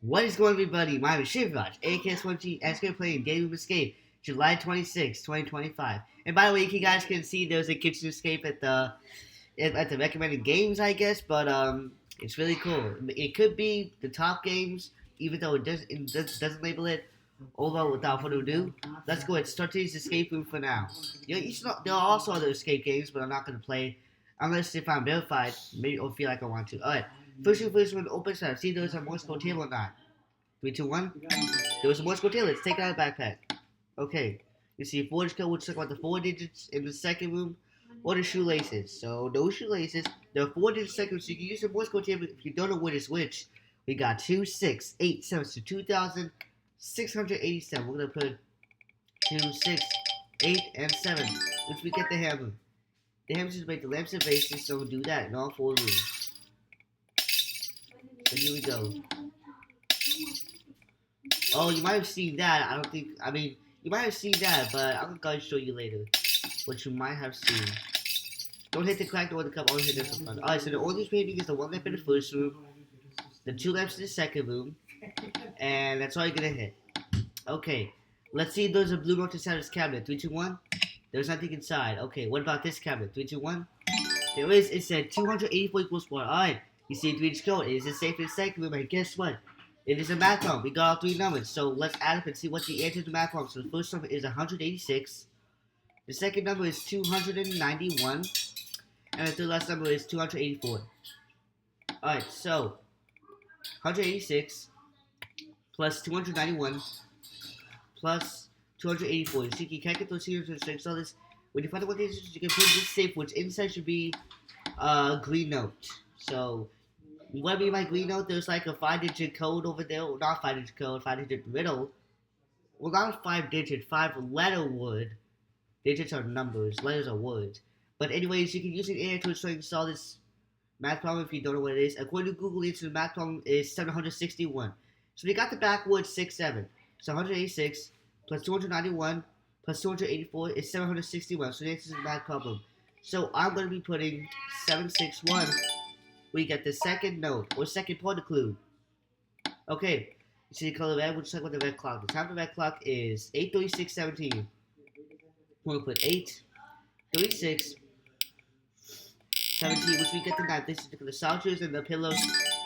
What is going on, everybody? My name is Shivraj, AKS1G, and I'm playing Game of Escape, July 26, 2025. And by the way, you guys can see there's a kitchen escape at the recommended games, I guess, but it's really cool. It could be the top games, even though it doesn't label it. Although, without further ado, let's go ahead and start today's escape room for now. There are also other escape games, but I'm not going to play unless if I'm verified, maybe or feel like I want to. Alright, first one, open side. See, there's a Morse code table or not. 3, 2, 1. There was a Morse code table. Let's take out a backpack. Okay, you see 4 digit code, which is about the 4 digits in the second room, or the shoelaces. So, those shoelaces, there are 4 digits second, so you can use the Morse code table if you don't know what is which. We got 2, 6, 8, 7, so 2,687. We're going to put 2, 6, 8, and 7, which we get the hammer. The hammer is to make the lamps and vases, so we'll do that in all 4 rooms. So here we go. Oh, you might have seen that. You might have seen that, but I'm going to show you later what you might have seen. Don't hit the crack or the cup, only hit this one. Alright, so the orange painting is the one lamp in the first room, the 2 lamps in the second room, and that's all you're going to hit. Okay, let's see if there's a blue note inside this cabinet. 3, 2, 1. There's nothing inside. Okay, what about this cabinet? 3, 2, 1. There is. It said 284 equals 1. Alright, you see 3 code. It is a safe in the second room, and guess what? It is a math problem. We got all 3 numbers. So let's add up and see what the answer to the math problem. So the first number is 186. The second number is 291. And the third last number is 284. Alright, so 186 plus 291 plus 284. You see, you can't get those zeros and strings. So this, when you find out what these is, you can put this safe, which inside should be a green note. So what I mean by green note, there's like a 5 digit code over there. Well, not 5 digit code, 5 digit riddle. Well, not 5 digit, 5 letter word. Digits are numbers, letters are words. But anyways, you can use an AI to solve this math problem if you don't know what it is. According to Google, the answer to the math problem is 761. So we got the backwards 6, 7. So 186 plus 291 plus 284 is 761. So the answer is the math problem. So I'm going to be putting 761. We get the second note, or second part of the clue. Okay, you see the color red, we'll just talk about the red clock. The time of the red clock is 8:36:17. We're going to put 8:36:17, which we get the 9. This is the soldiers and the pillows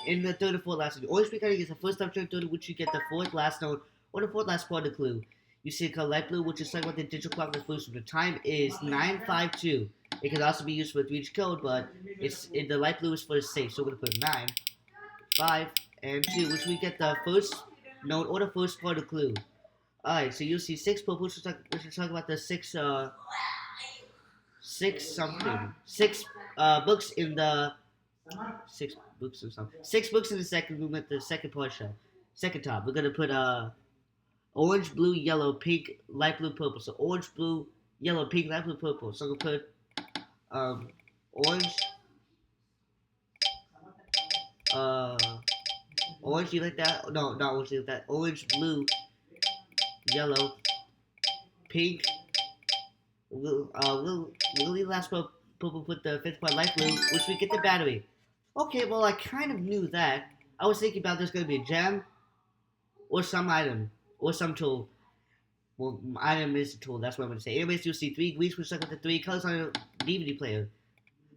in the third and fourth last note. The orange recording is the first time during third, which you get the fourth last note, or the fourth last part of the clue. You see the color light blue, which is talking about the digital clock in the first room. The time is 9:52. It can also be used for 3 digit code, but the light blue is for the safe. So we're gonna put 9, 5, and 2, which we get the first note or the first part of the clue. Alright, so you'll see 6 purple, which is talking about the 6 books in the 6 books or something. 6 books in the second room at the second portion. Second top. We're gonna put orange, blue, yellow, pink, light blue, purple. So orange, blue, yellow, pink, light blue, purple. So I'm gonna put orange, orange, you like that? No, not orange, you like that. Orange, blue, yellow, pink. We'll leave last purple, put the fifth part light blue, which we get the battery. Okay, well I kind of knew that. I was thinking about there's gonna be a gem, or some item, or some tool. Well, item is a tool. That's what I'm gonna say. Anyways, you'll see 3 greens, which is like the 3 colors on a DVD player.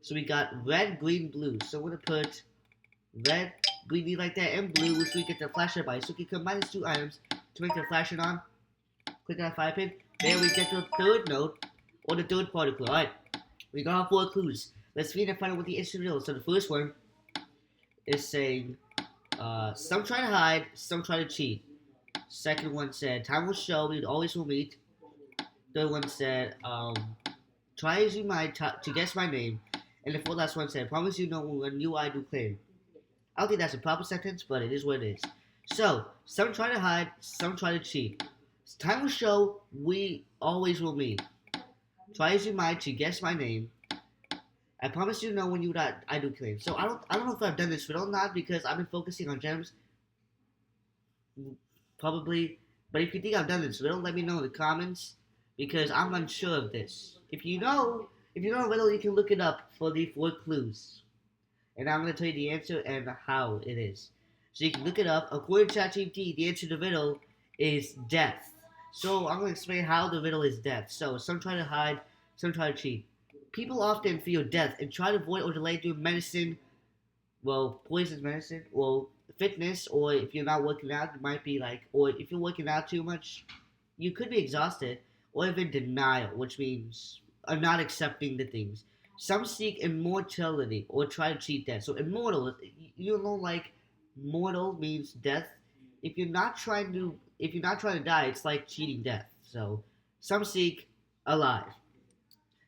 So we got red, green, blue. So we're gonna put red, green like that, and blue, which we get the flashlight by. So we can combine these 2 items to make the flashlight on. Click on 5 pin. There we get the third note, or the third particle. Alright, we got our 4 clues. Let's read and find out what the issue is. So the first one is saying, some try to hide, some try to cheat. Second one said, time will show, we always will meet. Third one said, try as you might to guess my name. And the fourth last one said, promise you know when you I do claim. I don't think that's a proper sentence, but it is what it is. So, some try to hide, some try to cheat. Time will show, we always will meet. Try as you might to guess my name. I promise you know when you I do claim. So I don't know if I've done this riddle or not because I've been focusing on gems. Probably. But if you think I've done this riddle, let me know in the comments because I'm unsure of this. If you know a riddle, you can look it up for the 4 clues. And I'm going to tell you the answer and how it is. So you can look it up. According to ChatGPT, the answer to the riddle is death. So I'm going to explain how the riddle is death. So some try to hide, some try to cheat. People often fear death and try to avoid or delay through medicine, well, poison medicine, well, fitness, or if you're not working out, it might be like, or if you're working out too much, you could be exhausted, or even denial, which means not accepting the things. Some seek immortality or try to cheat death. So immortal, you know, like mortal means death. If you're not trying to die, it's like cheating death. So some seek alive.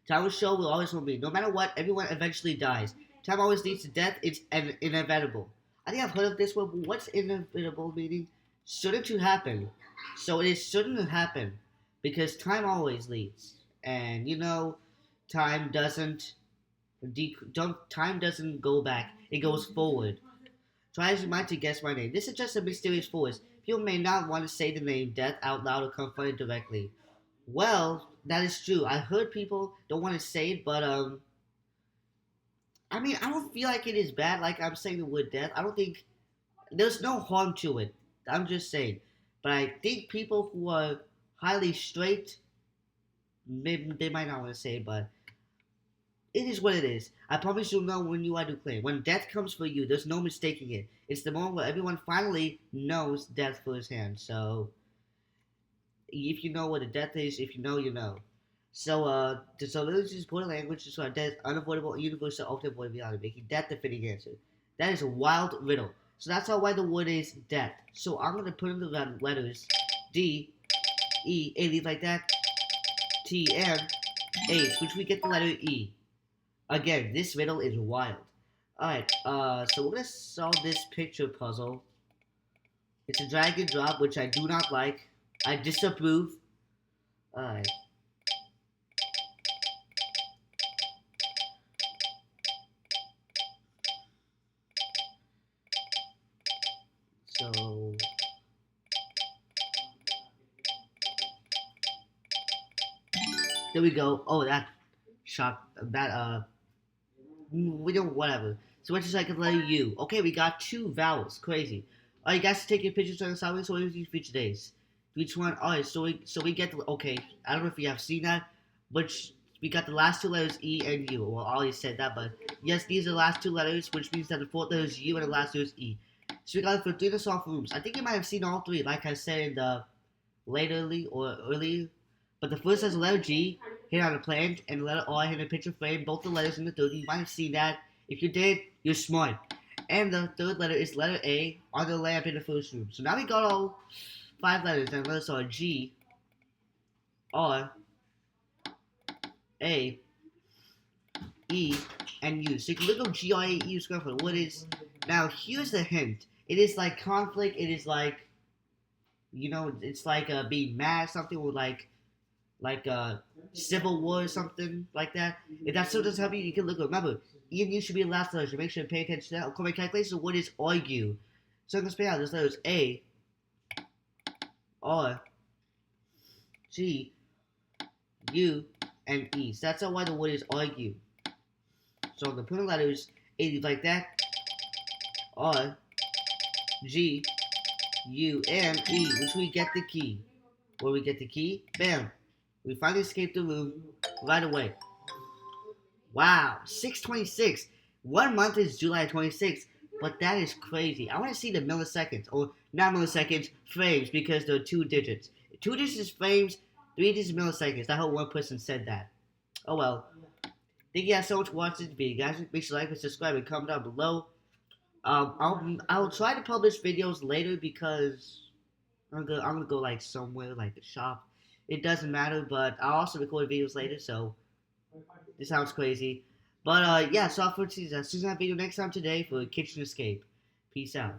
Time show will always will be. No matter what, everyone eventually dies. Time always leads to death. It's inevitable. I think I've heard of this one, but what's inevitable meaning? Shouldn't to happen. So it is shouldn't to happen because time always leads. And you know, time doesn't time doesn't go back. It goes forward. Try as you might to guess my name. This is just a mysterious force. People may not want to say the name death out loud or confront it directly. Well, that is true. I heard people don't want to say it, but I mean, I don't feel like it is bad. Like I'm saying the word death. I don't think there's no harm to it. I'm just saying, but I think people who are highly straight, maybe they might not want to say it, but it is what it is. I promise you'll know when you are to claim. When death comes for you, there's no mistaking it. It's the moment where everyone finally knows death firsthand. So if you know what a death is, if you know, you know. So this is important language, so death unavoidable, universal, ultimate void reality, making death the fitting answer. That is a wild riddle. So that's why the word is death. So I'm gonna put in the letters D, E, A, leave like that, T, M, H, which we get the letter E. Again, this riddle is wild. Alright, so we're gonna solve this picture puzzle. It's a drag and drop, which I do not like. I disapprove. Alright. So there we go. Oh, that shot. We don't whatever. So what's the second letter U? Okay, we got two vowels. Crazy. Alright, you guys, take your pictures on the sideways. So what is these future days? Each one. Alright, so we get the okay. I don't know if you have seen that, but we got the last two letters E and U. Well, I already said that, but yes, these are the last two letters, which means that the fourth letter is U and the last two is E. So we got it for 3 to solve rooms. I think you might have seen all three, like I said in the laterly or earlier. But the first has the letter G hit on the plant and the letter R hit a picture frame. Both the letters in the third. You might have seen that. If you did, you're smart. And the third letter is letter A on the lamp in the first room. So now we got all 5 letters, and letters are G, R, A, E, and U. So you can look up G, R, A, E, U square for what is. Now here's the hint. It is like conflict. It is like, you know, it's like being mad, something, or like civil war or something like that. If that still doesn't help you, you can look up. Remember, E and U should be the last letters. So make sure to pay attention to that. According to my calculation, what is argue? So I'm gonna spell out those letters A, R, G, U, and E. So that's why the word is argue. So I'm gonna put the letters A like that. R, G, U, and E, which we get the key. Where we get the key, bam. We finally escaped the room right away. Wow, 626. 1 month is July 26th, but that is crazy. I want to see the milliseconds, or not milliseconds, frames, because they're 2 digits. 2 digits is frames, 3 digits is milliseconds. I hope one person said that. Oh well. Thank you guys so much for watching this video, guys. Make sure to like and subscribe and comment down below. I'll try to publish videos later because I'm gonna go like somewhere like a shop. It doesn't matter, but I'll also record videos later. So this sounds crazy, but yeah. So I'll see you guys video next time today for Kitchen Escape. Peace out.